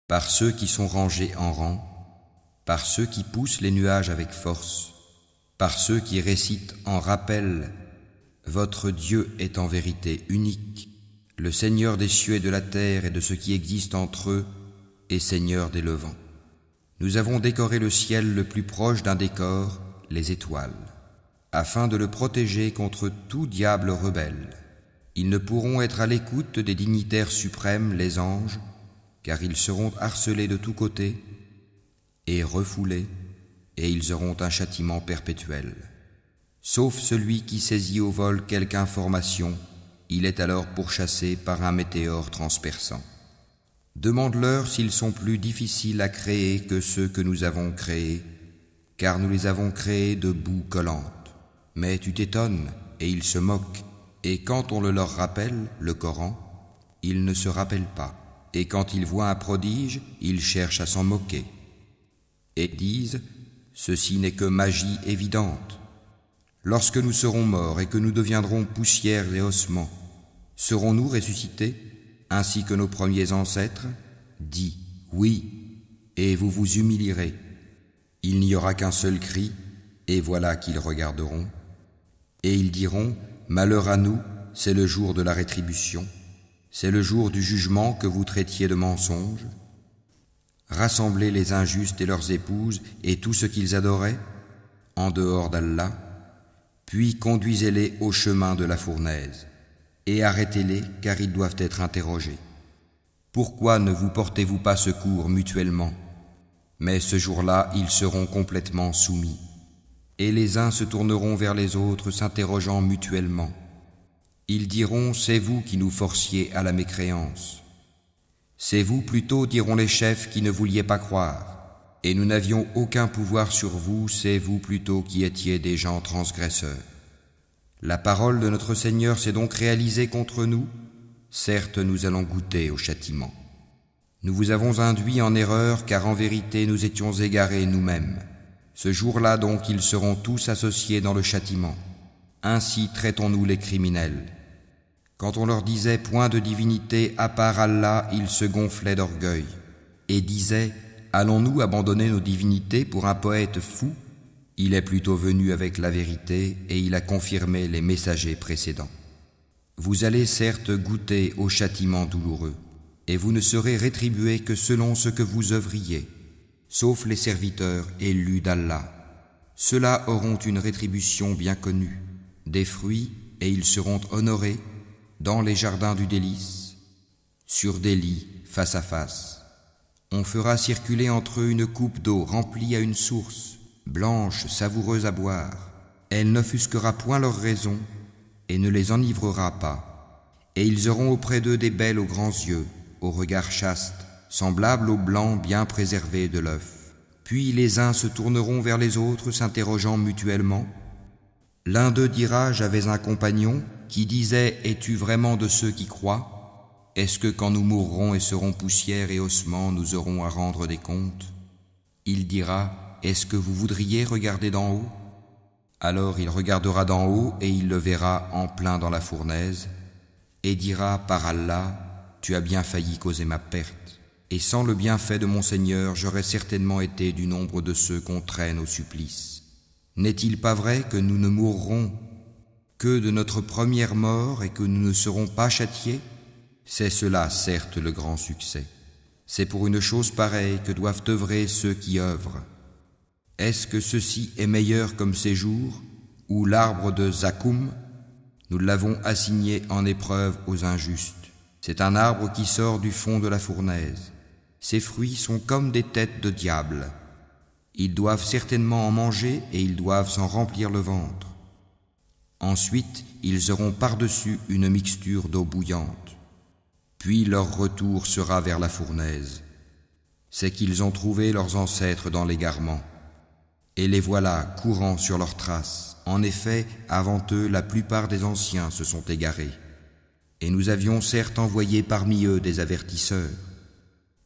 par ceux qui sont rangés en rang, par ceux qui poussent les nuages avec force, par ceux qui récitent en rappel « Votre Dieu est en vérité unique, le Seigneur des cieux et de la terre et de ce qui existe entre eux, et Seigneur des levants. Nous avons décoré le ciel le plus proche d'un décor, les étoiles, afin de le protéger contre tout diable rebelle. Ils ne pourront être à l'écoute des dignitaires suprêmes, les anges, car ils seront harcelés de tous côtés et refoulés, et ils auront un châtiment perpétuel. Sauf celui qui saisit au vol quelque information, il est alors pourchassé par un météore transperçant. Demande-leur s'ils sont plus difficiles à créer que ceux que nous avons créés, car nous les avons créés de boue collante. Mais tu t'étonnes, et ils se moquent, et quand on le leur rappelle, le Coran, ils ne se rappellent pas, et quand ils voient un prodige, ils cherchent à s'en moquer, et disent « Ceci n'est que magie évidente ». Lorsque nous serons morts et que nous deviendrons poussière et ossements, serons-nous ressuscités, ainsi que nos premiers ancêtres? Dis « Oui », et vous vous humilierez. Il n'y aura qu'un seul cri, et voilà qu'ils regarderont. Et ils diront « Malheur à nous, c'est le jour de la rétribution, c'est le jour du jugement que vous traitiez de mensonge. Rassemblez les injustes et leurs épouses et tout ce qu'ils adoraient, en dehors d'Allah, puis conduisez-les au chemin de la fournaise, et arrêtez-les car ils doivent être interrogés. Pourquoi ne vous portez-vous pas secours mutuellement? Mais ce jour-là, ils seront complètement soumis, et les uns se tourneront vers les autres s'interrogeant mutuellement. Ils diront « C'est vous qui nous forciez à la mécréance. » C'est vous plutôt, diront les chefs, qui ne vouliez pas croire. Et nous n'avions aucun pouvoir sur vous, c'est vous plutôt qui étiez des gens transgresseurs. La parole de notre Seigneur s'est donc réalisée contre nous. Certes, nous allons goûter au châtiment. Nous vous avons induit en erreur, car en vérité nous étions égarés nous-mêmes. Ce jour-là donc, ils seront tous associés dans le châtiment. Ainsi traitons-nous les criminels. Quand on leur disait point de divinité à part Allah, ils se gonflaient d'orgueil et disaient « Allons-nous abandonner nos divinités pour un poète fou? Il est plutôt venu avec la vérité et il a confirmé les messagers précédents. Vous allez certes goûter au châtiment douloureux et vous ne serez rétribués que selon ce que vous œuvriez, sauf les serviteurs élus d'Allah. Ceux-là auront une rétribution bien connue, des fruits et ils seront honorés dans les jardins du délice, sur des lits face à face. On fera circuler entre eux une coupe d'eau remplie à une source, blanche, savoureuse à boire. Elle n'offusquera point leur raison et ne les enivrera pas. Et ils auront auprès d'eux des belles aux grands yeux, au regard chaste, semblables au blanc bien préservé de l'œuf. Puis les uns se tourneront vers les autres, s'interrogeant mutuellement. L'un d'eux dira « J'avais un compagnon qui disait « Es-tu vraiment de ceux qui croient ? Est-ce que quand nous mourrons et serons poussière et ossements, nous aurons à rendre des comptes ?» Il dira « Est-ce que vous voudriez regarder d'en haut ?» Alors il regardera d'en haut et il le verra en plein dans la fournaise et dira « Par Allah, tu as bien failli causer ma perte. Et sans le bienfait de mon Seigneur, j'aurais certainement été du nombre de ceux qu'on traîne au supplice. N'est-il pas vrai que nous ne mourrons que de notre première mort et que nous ne serons pas châtiés? C'est cela, certes, le grand succès. C'est pour une chose pareille que doivent œuvrer ceux qui œuvrent. Est-ce que ceci est meilleur comme séjour, ou l'arbre de Zakoum? Nous l'avons assigné en épreuve aux injustes. C'est un arbre qui sort du fond de la fournaise. Ses fruits sont comme des têtes de diable. Ils doivent certainement en manger et ils doivent s'en remplir le ventre. Ensuite, ils auront par-dessus une mixture d'eau bouillante. Puis leur retour sera vers la fournaise. C'est qu'ils ont trouvé leurs ancêtres dans l'égarement. Et les voilà courant sur leurs traces. En effet, avant eux, la plupart des anciens se sont égarés. Et nous avions certes envoyé parmi eux des avertisseurs.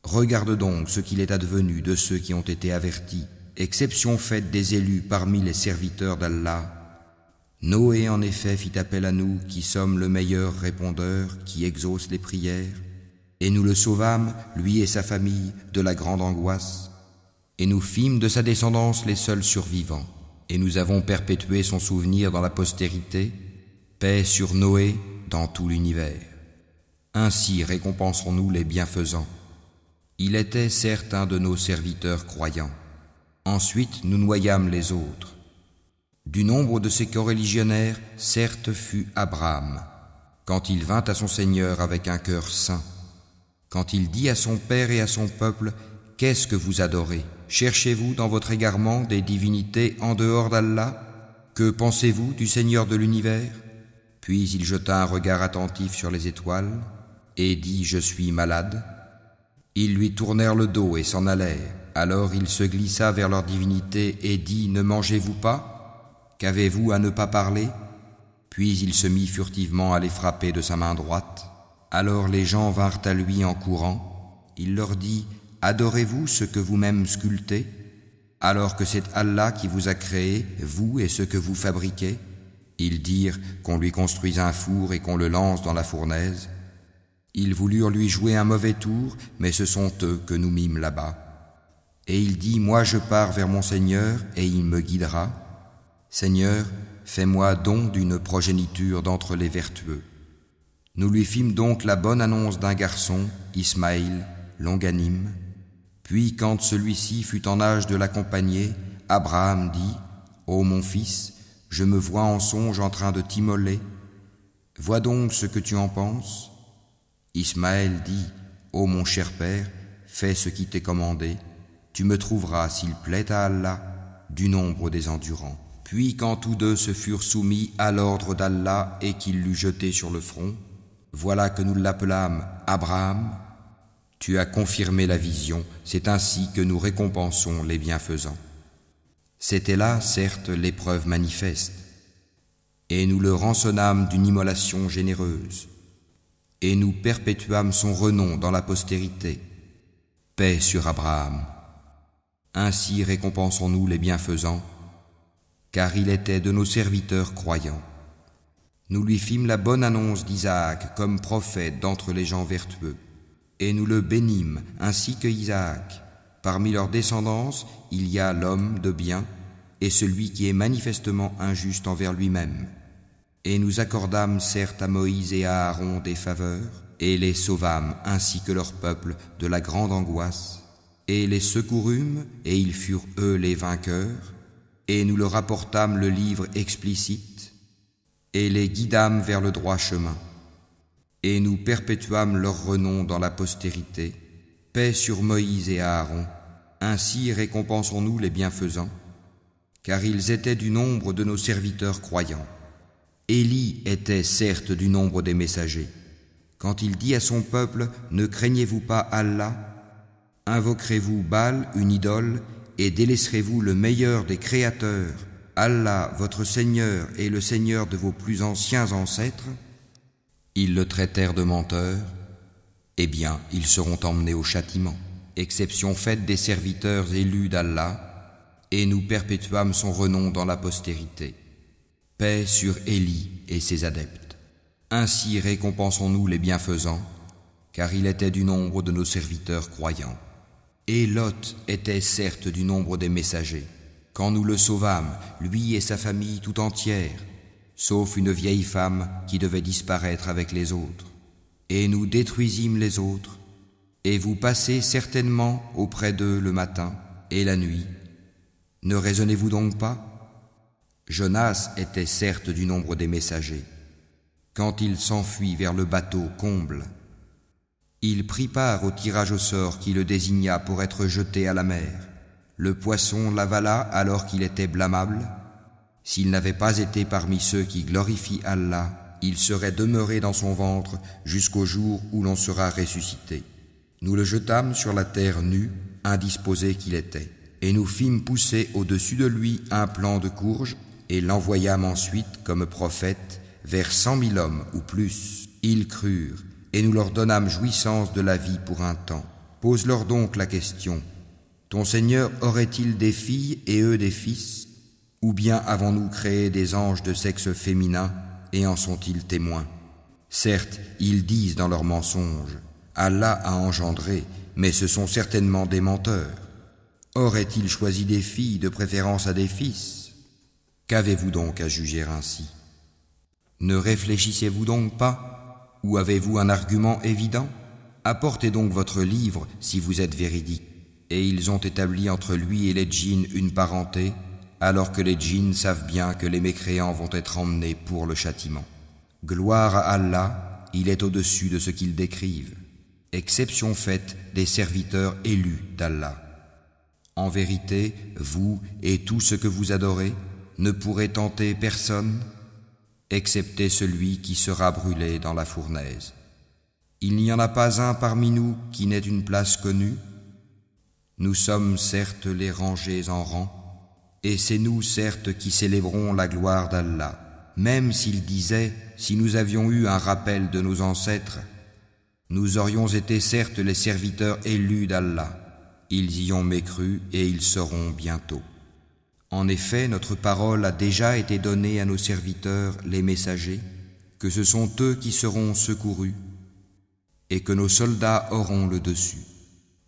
Regarde donc ce qu'il est advenu de ceux qui ont été avertis, exception faite des élus parmi les serviteurs d'Allah. Noé en effet fit appel à nous qui sommes le meilleur répondeur qui exauce les prières. Et nous le sauvâmes, lui et sa famille, de la grande angoisse, et nous fîmes de sa descendance les seuls survivants. Et nous avons perpétué son souvenir dans la postérité, paix sur Noé dans tout l'univers. Ainsi récompenserons-nous les bienfaisants. Il était certes un de nos serviteurs croyants. Ensuite nous noyâmes les autres. Du nombre de ces coreligionnaires, certes fut Abraham, quand il vint à son Seigneur avec un cœur saint. Quand il dit à son père et à son peuple, « Qu'est-ce que vous adorez? Cherchez-vous dans votre égarement des divinités en dehors d'Allah? Que pensez-vous du Seigneur de l'univers ?» Puis il jeta un regard attentif sur les étoiles et dit « Je suis malade ». Ils lui tournèrent le dos et s'en allèrent. Alors il se glissa vers leur divinité et dit « Ne mangez-vous pas? Qu'avez-vous à ne pas parler ?» Puis il se mit furtivement à les frapper de sa main droite. Alors les gens vinrent à lui en courant. Il leur dit « Adorez-vous ce que vous-même sculptez, alors que c'est Allah qui vous a créé, vous et ce que vous fabriquez ?» Ils dirent qu'on lui construise un four et qu'on le lance dans la fournaise. Ils voulurent lui jouer un mauvais tour, mais ce sont eux que nous mîmes là-bas. Et il dit « Moi je pars vers mon Seigneur et il me guidera. Seigneur, fais-moi don d'une progéniture d'entre les vertueux. » Nous lui fîmes donc la bonne annonce d'un garçon, Ismaïl, longanime. Puis quand celui-ci fut en âge de l'accompagner, Abraham dit « Ô mon fils, je me vois en songe en train de t'immoler. Vois donc ce que tu en penses. » Ismaël dit « Ô mon cher père, fais ce qui t'est commandé. Tu me trouveras, s'il plaît à Allah, du nombre des endurants. » Puis quand tous deux se furent soumis à l'ordre d'Allah et qu'il l'eut jeté sur le front, voilà que nous l'appelâmes Abraham. Tu as confirmé la vision, c'est ainsi que nous récompensons les bienfaisants. C'était là, certes, l'épreuve manifeste, et nous le rançonnâmes d'une immolation généreuse, et nous perpétuâmes son renom dans la postérité. Paix sur Abraham. Ainsi récompensons-nous les bienfaisants, car il était de nos serviteurs croyants. Nous lui fîmes la bonne annonce d'Isaac comme prophète d'entre les gens vertueux, et nous le bénîmes ainsi que Isaac. Parmi leurs descendance, il y a l'homme de bien et celui qui est manifestement injuste envers lui-même. Et nous accordâmes certes à Moïse et à Aaron des faveurs, et les sauvâmes ainsi que leur peuple de la grande angoisse, et les secourûmes, et ils furent eux les vainqueurs, et nous leur apportâmes le livre explicite, et les guidâmes vers le droit chemin. Et nous perpétuâmes leur renom dans la postérité. Paix sur Moïse et Aaron. Ainsi récompensons-nous les bienfaisants, car ils étaient du nombre de nos serviteurs croyants. Élie était certes du nombre des messagers. Quand il dit à son peuple « Ne craignez-vous pas Allah? Invoquerez-vous Baal, une idole, et délaisserez-vous le meilleur des créateurs, Allah, votre Seigneur, et le Seigneur de vos plus anciens ancêtres ?» Ils le traitèrent de menteur. Eh bien, ils seront emmenés au châtiment, exception faite des serviteurs élus d'Allah, et nous perpétuâmes son renom dans la postérité. Paix sur Élie et ses adeptes. Ainsi récompensons-nous les bienfaisants, car il était du nombre de nos serviteurs croyants. Et Lot était certes du nombre des messagers, quand nous le sauvâmes, lui et sa famille tout entière, sauf une vieille femme qui devait disparaître avec les autres. Et nous détruisîmes les autres, et vous passez certainement auprès d'eux le matin et la nuit. Ne raisonnez-vous donc pas? Jonas était certes du nombre des messagers. Quand il s'enfuit vers le bateau comble, il prit part au tirage au sort qui le désigna pour être jeté à la mer. Le poisson l'avala alors qu'il était blâmable. S'il n'avait pas été parmi ceux qui glorifient Allah, il serait demeuré dans son ventre jusqu'au jour où l'on sera ressuscité. Nous le jetâmes sur la terre nue, indisposé qu'il était, et nous fîmes pousser au-dessus de lui un plant de courge, et l'envoyâmes ensuite comme prophète vers 100 000 hommes ou plus. Ils crurent, et nous leur donnâmes jouissance de la vie pour un temps. Pose-leur donc la question, ton Seigneur aurait-il des filles et eux des fils? Ou bien avons-nous créé des anges de sexe féminin et en sont-ils témoins? Certes, ils disent dans leurs mensonges, Allah a engendré, mais ce sont certainement des menteurs. Aurait-il choisi des filles de préférence à des fils? Qu'avez-vous donc à juger ainsi? Ne réfléchissez-vous donc pas? Ou avez-vous un argument évident? Apportez donc votre livre si vous êtes véridique. Et ils ont établi entre lui et les djinns une parenté, alors que les djinns savent bien que les mécréants vont être emmenés pour le châtiment. Gloire à Allah, il est au-dessus de ce qu'ils décrivent. Exception faite des serviteurs élus d'Allah. En vérité, vous et tout ce que vous adorez ne pourrez tenter personne, excepté celui qui sera brûlé dans la fournaise. Il n'y en a pas un parmi nous qui n'ait une place connue. Nous sommes certes les rangés en rang, et c'est nous certes qui célébrons la gloire d'Allah. Même s'ils disaient, si nous avions eu un rappel de nos ancêtres, nous aurions été certes les serviteurs élus d'Allah. Ils y ont mécru et ils seront bientôt. En effet, notre parole a déjà été donnée à nos serviteurs, les messagers, que ce sont eux qui seront secourus, et que nos soldats auront le dessus.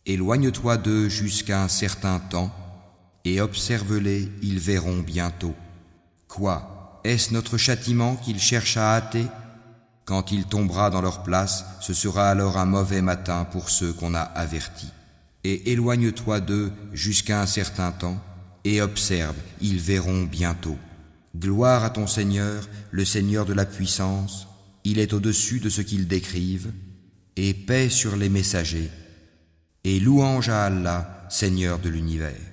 Éloigne-toi d'eux jusqu'à un certain temps, et observe-les, ils verront bientôt. Quoi? Est-ce notre châtiment qu'ils cherchent à hâter? Quand il tombera dans leur place, ce sera alors un mauvais matin pour ceux qu'on a avertis. Et éloigne-toi d'eux jusqu'à un certain temps, et observe, ils verront bientôt. Gloire à ton Seigneur, le Seigneur de la puissance, il est au-dessus de ce qu'ils décrivent, et paix sur les messagers, et louange à Allah, Seigneur de l'univers.